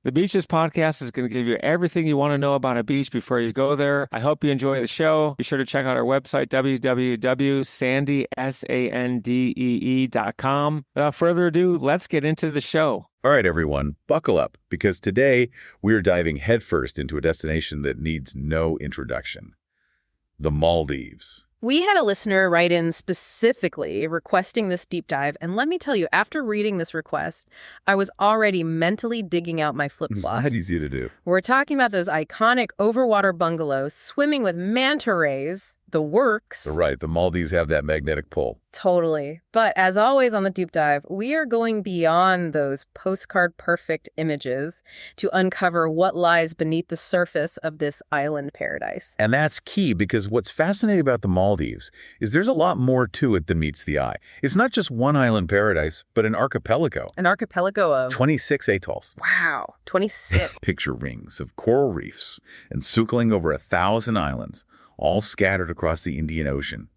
The Beaches podcast is going to give you everything you want to know about a beach before you go there. I hope you enjoy the show. Be sure to check out our website, www.sandee.com. Without further ado, let's get into the show. All right, everyone, buckle up, because today we're diving headfirst into a destination that needs no introduction: the Maldives. We had a listener write in specifically requesting this deep dive, and let me tell you, after reading this request, I was already mentally digging out my flip-flop. Not easy to do. We're talking about those iconic overwater bungalows, swimming with manta rays, the works. Right, the Maldives have that magnetic pull. Totally. But as always on the deep dive, we are going beyond those postcard-perfect images to uncover what lies beneath the surface of this island paradise. And that's key, because what's fascinating about the Maldives is there's a lot more to it than meets the eye. It's not just one island paradise, but an archipelago. An archipelago of 26 atolls. Wow, 26. Picture rings of coral reefs encircling over 1,000 islands, all scattered across the Indian Ocean.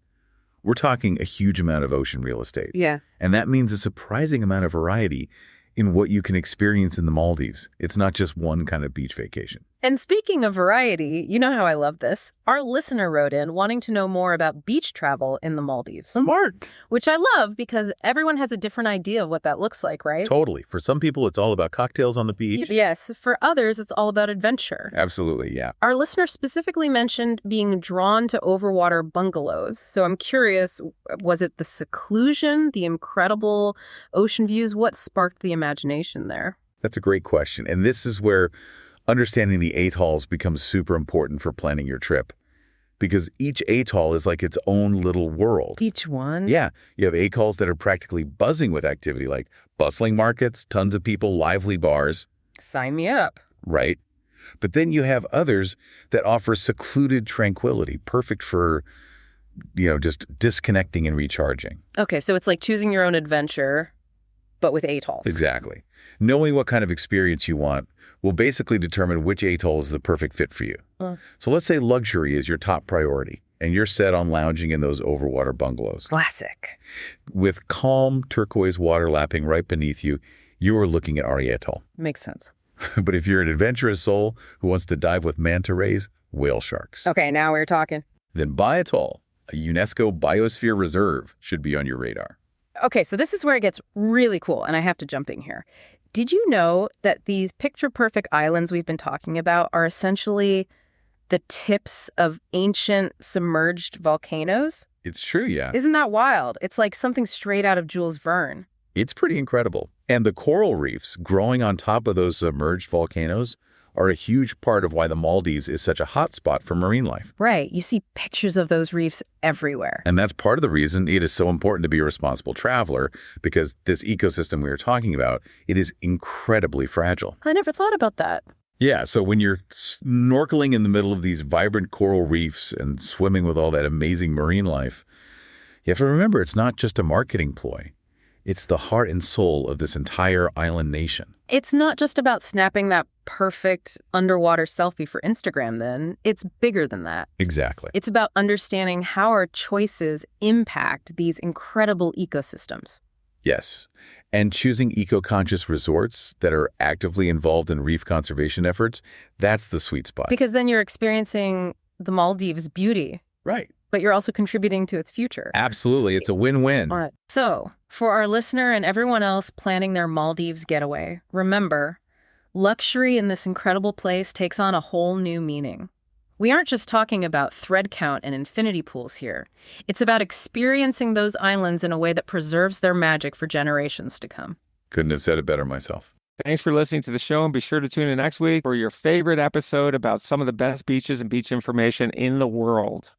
We're talking a huge amount of ocean real estate. Yeah. And that means a surprising amount of variety in what you can experience in the Maldives. It's not just one kind of beach vacation. And speaking of variety, you know how I love this. Our listener wrote in wanting to know more about beach travel in the Maldives. Smart. Which I love, because everyone has a different idea of what that looks like, right? Totally. For some people, it's all about cocktails on the beach. Yes. For others, it's all about adventure. Absolutely, yeah. Our listener specifically mentioned being drawn to overwater bungalows. So I'm curious, was it the seclusion, the incredible ocean views? What sparked the imagination there? That's a great question. And this is where understanding the atolls becomes super important for planning your trip, because each atoll is like its own little world. Each one? Yeah. You have atolls that are practically buzzing with activity, like bustling markets, tons of people, lively bars. Sign me up. Right. But then you have others that offer secluded tranquility, perfect for, just disconnecting and recharging. Okay, so it's like choosing your own adventure, but with atolls. Exactly. Knowing what kind of experience you want will basically determine which atoll is the perfect fit for you. So let's say luxury is your top priority, and you're set on lounging in those overwater bungalows. Classic. With calm turquoise water lapping right beneath you, you are looking at Ari Atoll. Makes sense. But if you're an adventurous soul who wants to dive with manta rays, whale sharks, Okay, now we're talking. then Bai Atoll, a UNESCO Biosphere Reserve, should be on your radar. Okay, so this is where it gets really cool, and I have to jump in here. Did you know that these picture-perfect islands we've been talking about are essentially the tips of ancient submerged volcanoes? It's true, yeah. Isn't that wild? It's like something straight out of Jules Verne. It's pretty incredible. And the coral reefs growing on top of those submerged volcanoes are a huge part of why the Maldives is such a hot spot for marine life. Right. You see pictures of those reefs everywhere. And that's part of the reason it is so important to be a responsible traveler, because this ecosystem we were talking about, it is incredibly fragile. I never thought about that. Yeah, so when you're snorkeling in the middle of these vibrant coral reefs and swimming with all that amazing marine life, you have to remember it's not just a marketing ploy. It's the heart and soul of this entire island nation. It's not just about snapping that perfect underwater selfie for Instagram, then. It's bigger than that. Exactly. It's about understanding how our choices impact these incredible ecosystems. Yes. And choosing eco-conscious resorts that are actively involved in reef conservation efforts, that's the sweet spot. Because then you're experiencing the Maldives' beauty. Right. But you're also contributing to its future. Absolutely. It's a win-win. All right. So, for our listener and everyone else planning their Maldives getaway, remember, luxury in this incredible place takes on a whole new meaning. We aren't just talking about thread count and infinity pools here. It's about experiencing those islands in a way that preserves their magic for generations to come. Couldn't have said it better myself. Thanks for listening to the show, and be sure to tune in next week for your favorite episode about some of the best beaches and beach information in the world.